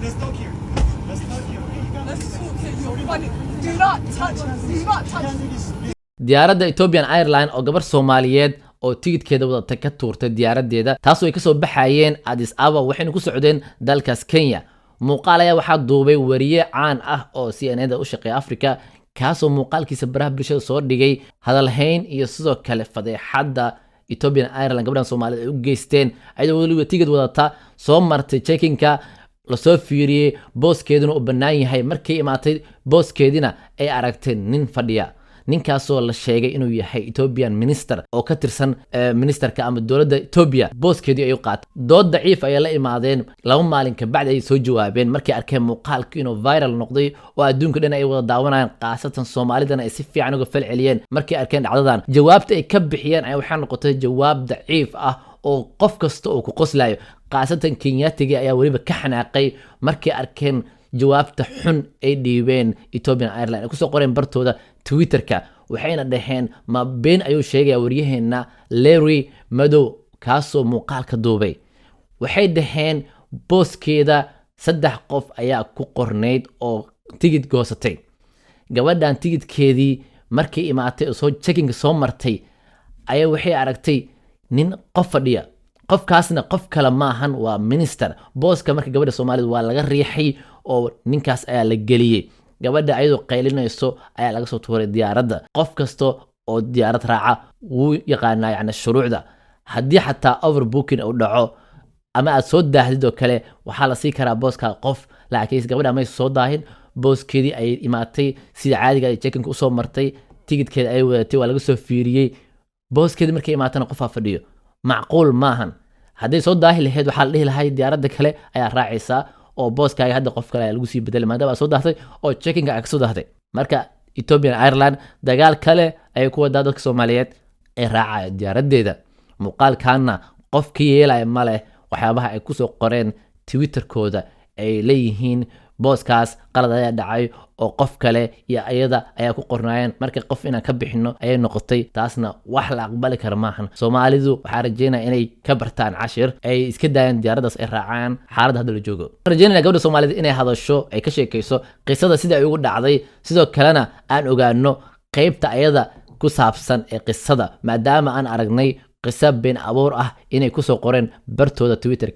let's talk here. Let's talk here. Okay, you can't Let's do talk that. here. You're funny. Do not touch. Do not You touch. can't do this. diyaaradda Ethiopian Airlines oo gabar Soomaaliyeed oo tigidhkeeda wadata ka tuurtay diyaaradeeda taasoo ay ka soo baxayeen Addis Ababa waxayna ku socdeen dalkaas Kenya muuqaal ayaa waxaa duubay wariye caan ah oo CNN da u shaqeeya Afrika kaasoo muuqaalkiisa baraha bulshada soo dhigay hadalhayn iyo sidoo kale fadeexada Ethiopian Airlines gabadhan Soomaaliyeed ay u geysteen ayadoo waliba tigidh wadata soo martay checking-ka la soo fiiriyay booskeeduna u bannaan yahay markay imaatay booskeedina ay aragteen nin fadhiya ninkaasoo la sheegay inuu yahay Ethiopian minister oo ka tirsan ministerka ama dowladda Ethiopia booskeedii ay u qaatay dood daciif ay la imaadeen laba maalin ka bacdi ay soo jawaabeen markay arkeen muuqaalkii inuu viral noqday oo adduunka dhan ay wada daawanayaan qaasatan Soomaalidana ay si fiican uga falceliyeen markay arkeen dhacdadan jawaabta ay ka bixiyeen ay waxay noqotay jawaab daciif ah oo qof kasta oo ku qoslayo qaasatan Kenyaatiga ayaa waliba ka xanaaqay markay arkeen jawaabta xun ay dhiibeen Ethiopian Airlines ay ku soo qoreen bartooda Twitterka waxayna dhaheen ma been ayuu sheegay wariyaheena Larry Madow kaasoo muuqaalka duubay waxay dhaheen booskeeda 3 qof ayaa ku qorneyd oo tigidh goosatay gabadhan tigidhkeedii markii imaatay oo soo checking soo martay ayaa waxay aragtay nin qof fadhiya qofkaasna qof kale maahan waa minister booska marka gabadha Soomaaliyeed waa laga riixay oo ninkaas ayaa la geliyay gabadha ayadoo qaylinayso ayaa laga soo tuuray diyaaradda qof kasto oo diyaarad raaca wuu yaqaanaa yacni shuruucda haddii xataa overbooking uu dhaco ama aad soo daahdid oo kale waxaa la sii karaa booska qof laakiin gabadha may soo daahin booskeedii ay imaatay sida caadiga ay checking u soo martay tigidhkeeda ay wadatay waa laga soo fiiriyay booskeedii markay imaatana qof fadhiyo macquul maahan hadday soo daahi lahayd waxaa la dhihi lahay diyaaradda kale ayaa raacaysaa oo booskaaga hadda qof kale lagu sii bedelay maadaama aad soo daahday oo checking ka soo daahday marka Ethiopian Airlines dagaal kale ay ku wadaa dadka Soomaaliyeed ee raacaya diyaaradeeda muuqaalkaana qofkii yeelay ma leh waxyaabaha ay ku soo qoreen Twitterkooda ay leeyihiin booskaas qalad ayaa dhacay oo qof kale iyo ayada ayaa ku qornaayeen marka qof inaan ka bixino ayay noqotay taasna wax la aqbali kara maahan Soomaalidu waxa rajeynaa inay ka bartaan cashir ay iska daayaan diyaaradaas ay raacaan xaaladda hadda la joogo rajeynaa gabadha Soomaalida inay hadasho ay ka sheekayso qisada sida ay ugu dhacday sidoo kalena aan ogaano qaybta ayada ku saabsan ee qisada maadaama aan aragnay qisa been abuur ah inay ku soo qoreen bartooda Twitter